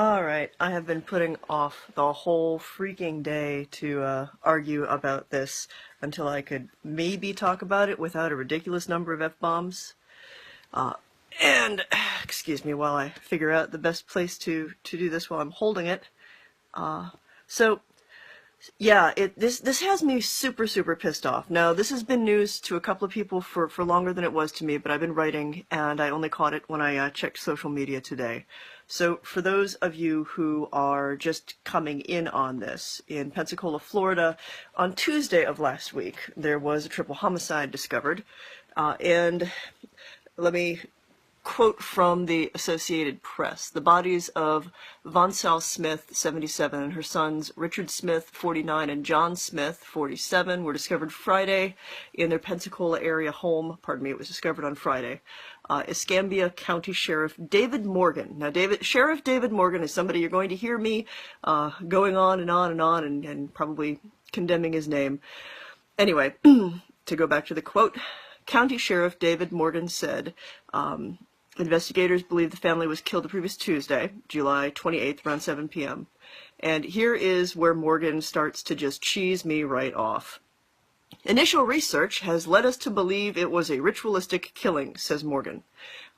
Alright, I have been putting off the whole freaking day to argue about this until I could maybe talk about it without a ridiculous number of F-bombs. And, excuse me while I figure out the best place to do this while I'm holding it. So, yeah, this has me super pissed off. Now, this has been news to a couple of people for longer than it was to me, but I've been writing, and I only caught it when I checked social media today. So, for those of you who are just coming in on this, in Pensacola, Florida, on Tuesday of last week, there was a triple homicide discovered, and let me quote from the Associated Press. The bodies of Vonsal Smith, 77, and her sons Richard Smith, 49, and John Smith, 47, were discovered Friday in their Pensacola area home. Pardon me, it was discovered on Friday. Escambia County Sheriff David Morgan. Now, Sheriff David Morgan is somebody you're going to hear me going on and on and on and probably condemning his name. Anyway, to go back to the quote, County Sheriff David Morgan said, investigators believe the family was killed the previous Tuesday, July 28th, around 7 p.m. And here is where Morgan starts to just cheese me right off. Initial research has led us to believe it was a ritualistic killing, says Morgan.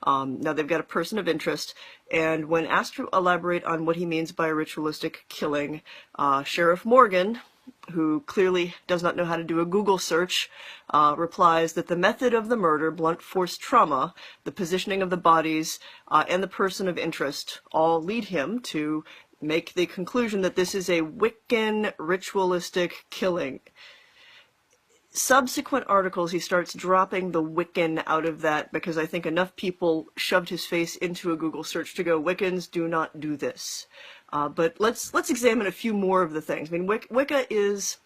Now they've got a person of interest, and when asked to elaborate on what he means by a ritualistic killing, Sheriff Morgan, who clearly does not know how to do a Google search, replies that the method of the murder, blunt force trauma, the positioning of the bodies, and the person of interest all lead him to make the conclusion that this is a Wiccan ritualistic killing. Subsequent articles, he starts dropping the Wiccan out of that because I think enough people shoved his face into a Google search to go, Wiccans do not do this. But let's examine a few more of the things. I mean, Wicca is,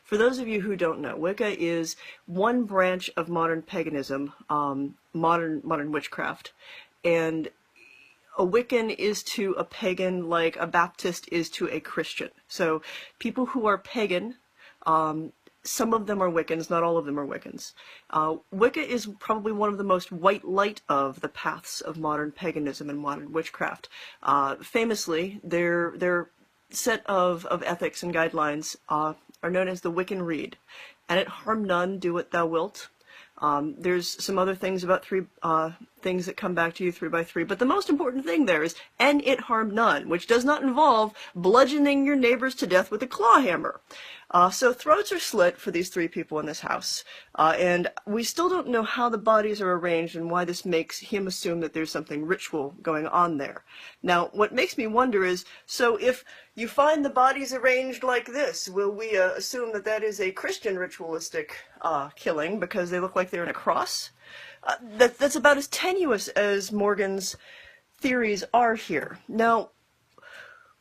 for those of you who don't know, Wicca is one branch of modern paganism, modern witchcraft, and a Wiccan is to a pagan like a Baptist is to a Christian. So people who are pagan, some of them are Wiccans, not all of them are Wiccans. Wicca is probably one of the most white light of the paths of modern paganism and modern witchcraft. Famously, their set of ethics and guidelines are known as the Wiccan Rede. And it harm none, do what thou wilt. There's some other things about things that come back to you 3 by 3, but the most important thing there is, and it harm none, which does not involve bludgeoning your neighbors to death with a claw hammer. So throats are slit for these 3 people in this house, and we still don't know how the bodies are arranged and why this makes him assume that there's something ritual going on there. Now, what makes me wonder is, so if you find the bodies arranged like this, will we assume that that is a Christian ritualistic killing because they look like they're in a cross? That's about as tenuous as Morgan's theories are here. Now,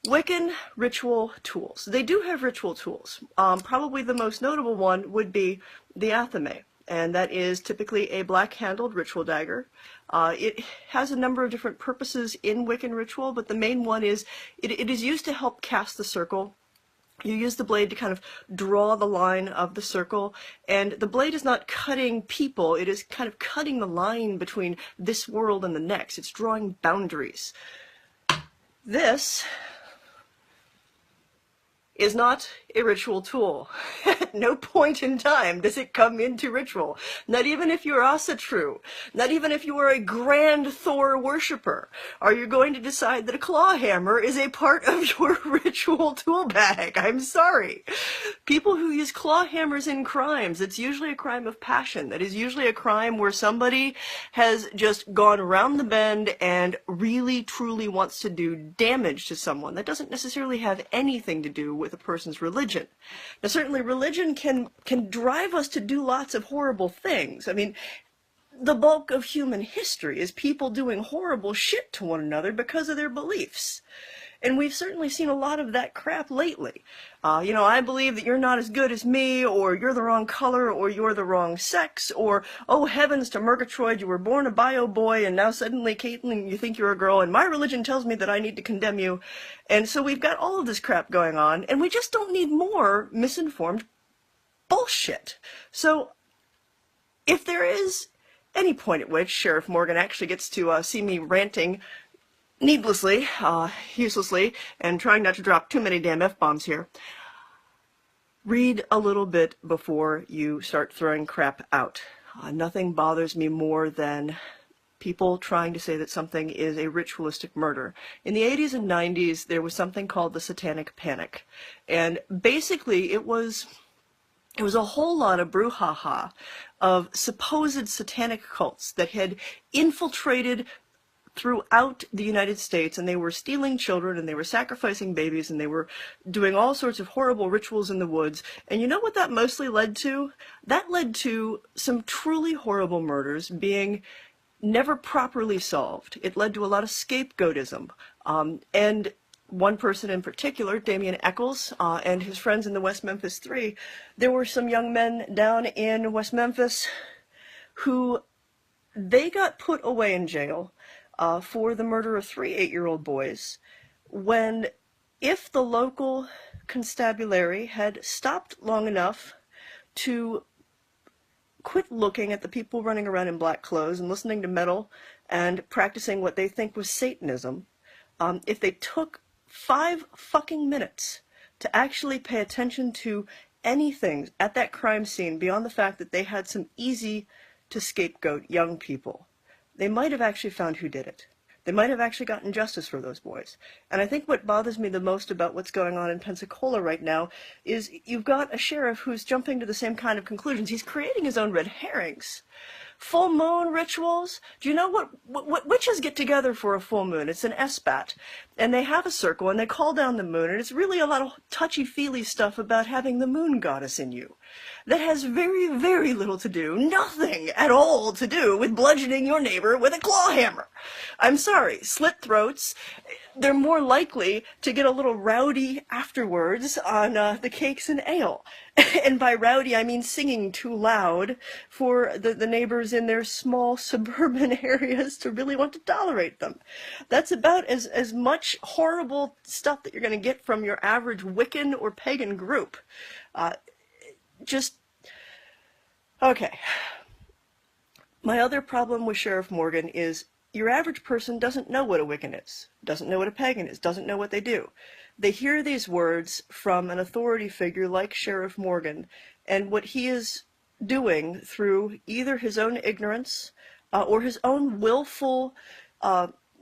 Wiccan ritual tools. They do have ritual tools. Probably the most notable one would be the athame, and that is typically a black-handled ritual dagger. It has a number of different purposes in Wiccan ritual, but the main one is it is used to help cast the circle. You use the blade to kind of draw the line of the circle, and the blade is not cutting people, it is kind of cutting the line between this world and the next. It's drawing boundaries. This is not a ritual tool. At no point in time does it come into ritual. Not even if you're Asatru. Not even if you are a grand Thor worshipper. Are you going to decide that a claw hammer is a part of your ritual tool bag? I'm sorry. People who use claw hammers in crimes, it's usually a crime of passion. That is usually a crime where somebody has just gone around the bend and really truly wants to do damage to someone. That doesn't necessarily have anything to do with a person's religion. Now, certainly religion can drive us to do lots of horrible things. I mean, the bulk of human history is people doing horrible shit to one another because of their beliefs. And we've certainly seen a lot of that crap lately. You know, I believe that you're not as good as me, or you're the wrong color, or you're the wrong sex, or, oh heavens to Murgatroyd, you were born a bio boy, and now suddenly, Caitlin, you think you're a girl, and my religion tells me that I need to condemn you. And so we've got all of this crap going on, and we just don't need more misinformed bullshit. So, if there is any point at which Sheriff Morgan actually gets to see me ranting needlessly, uselessly, and trying not to drop too many damn F-bombs here, read a little bit before you start throwing crap out. Nothing bothers me more than people trying to say that something is a ritualistic murder. In the 80s and 90s, there was something called the Satanic Panic. And basically, it was a whole lot of brouhaha of supposed satanic cults that had infiltrated throughout the United States, and they were stealing children, and they were sacrificing babies, and they were doing all sorts of horrible rituals in the woods. And you know what that mostly led to? That led to some truly horrible murders being never properly solved. It led to a lot of scapegoatism. And one person in particular, Damien Eccles, and his friends in the West Memphis Three, there were some young men down in West Memphis who they got put away in jail for the murder of 3 8-year-old boys when, if the local constabulary had stopped long enough to quit looking at the people running around in black clothes and listening to metal and practicing what they think was Satanism, if they took 5 fucking minutes to actually pay attention to anything at that crime scene beyond the fact that they had some easy to scapegoat young people, they might have actually found who did it. They might have actually gotten justice for those boys. And I think what bothers me the most about what's going on in Pensacola right now is you've got a sheriff who's jumping to the same kind of conclusions. He's creating his own red herrings. Full moon rituals? Do you know what witches get together for a full moon? It's an esbat. And they have a circle and they call down the moon, and it's really a lot of touchy-feely stuff about having the moon goddess in you. That has very, very little to do, nothing at all to do with bludgeoning your neighbor with a claw hammer. I'm sorry, slit throats, they're more likely to get a little rowdy afterwards on the cakes and ale. And by rowdy, I mean singing too loud for the neighbors in their small suburban areas to really want to tolerate them. That's about as much horrible stuff that you're going to get from your average Wiccan or pagan group. Okay. My other problem with Sheriff Morgan is your average person doesn't know what a Wiccan is, doesn't know what a pagan is, doesn't know what they do. They hear these words from an authority figure like Sheriff Morgan, and what he is doing through either his own ignorance or his own willful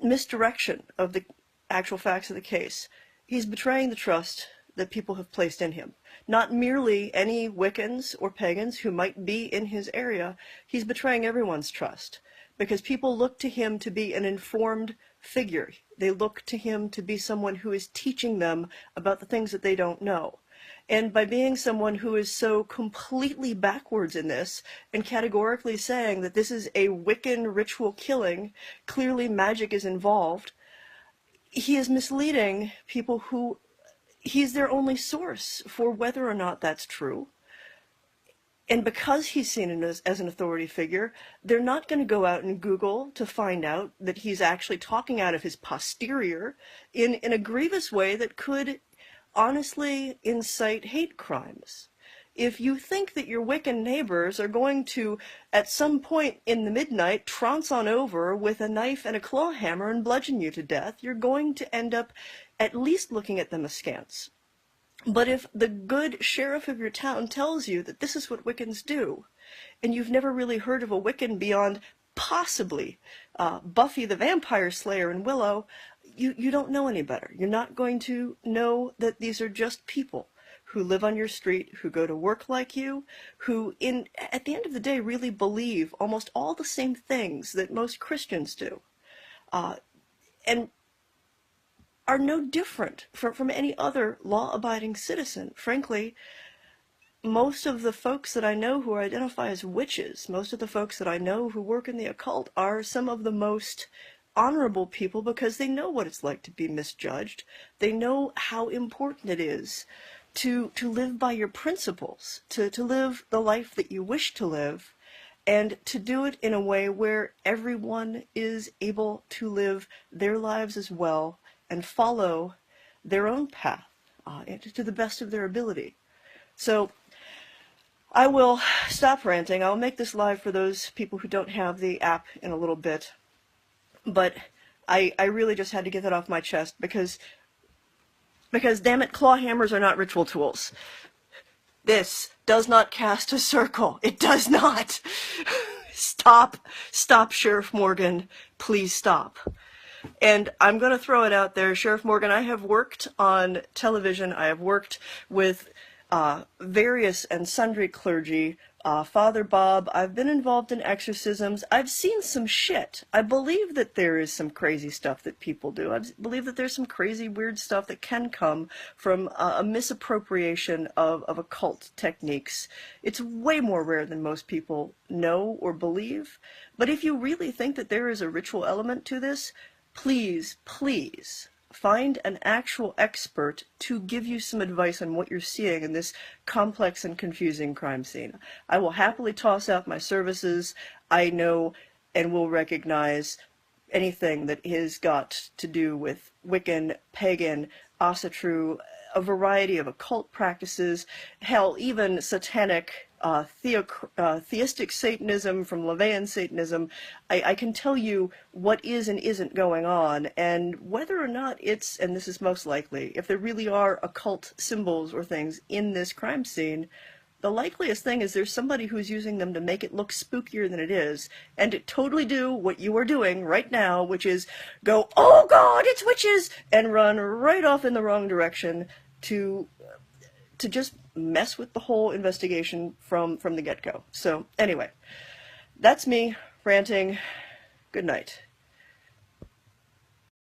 misdirection of the actual facts of the case, he's betraying the trust that people have placed in him. Not merely any Wiccans or pagans who might be in his area, he's betraying everyone's trust. Because people look to him to be an informed figure. They look to him to be someone who is teaching them about the things that they don't know. And by being someone who is so completely backwards in this and categorically saying that this is a Wiccan ritual killing, clearly magic is involved, he is misleading people who he's their only source for whether or not that's true. And because he's seen as an authority figure, they're not going to go out and Google to find out that he's actually talking out of his posterior in a grievous way that could honestly incite hate crimes. If you think that your Wiccan neighbors are going to, at some point in the midnight, trounce on over with a knife and a claw hammer and bludgeon you to death, you're going to end up at least looking at them askance. But if the good sheriff of your town tells you that this is what Wiccans do, and you've never really heard of a Wiccan beyond possibly Buffy the Vampire Slayer and Willow, you don't know any better. You're not going to know that these are just people who live on your street, who go to work like you, who at the end of the day really believe almost all the same things that most Christians do. And are no different from any other law-abiding citizen. Frankly, most of the folks that I know who identify as witches, most of the folks that I know who work in the occult are some of the most honorable people because they know what it's like to be misjudged. They know how important it is to live by your principles, to live the life that you wish to live, and to do it in a way where everyone is able to live their lives as well and follow their own path to the best of their ability. So I will stop ranting. I'll make this live for those people who don't have the app in a little bit. But I really just had to get that off my chest because damn it, claw hammers are not ritual tools. This does not cast a circle. It does not. Stop. Stop, Sheriff Morgan. Please stop. And I'm going to throw it out there, Sheriff Morgan, I have worked on television. I have worked with various and sundry clergy. Father Bob, I've been involved in exorcisms. I've seen some shit. I believe that there is some crazy stuff that people do. I believe that there's some crazy, weird stuff that can come from a misappropriation of occult techniques. It's way more rare than most people know or believe. But if you really think that there is a ritual element to this, please, please find an actual expert to give you some advice on what you're seeing in this complex and confusing crime scene. I will happily toss out my services. I know and will recognize anything that has got to do with Wiccan, pagan, asatru, a variety of occult practices, hell, even satanic theistic Satanism from LaVeyan Satanism. I can tell you what is and isn't going on, and whether or not it's, and this is most likely, if there really are occult symbols or things in this crime scene, the likeliest thing is there's somebody who's using them to make it look spookier than it is, and to totally do what you are doing right now, which is go, oh God, it's witches, and run right off in the wrong direction to just mess with the whole investigation from the get-go. So anyway, that's me ranting. Good night.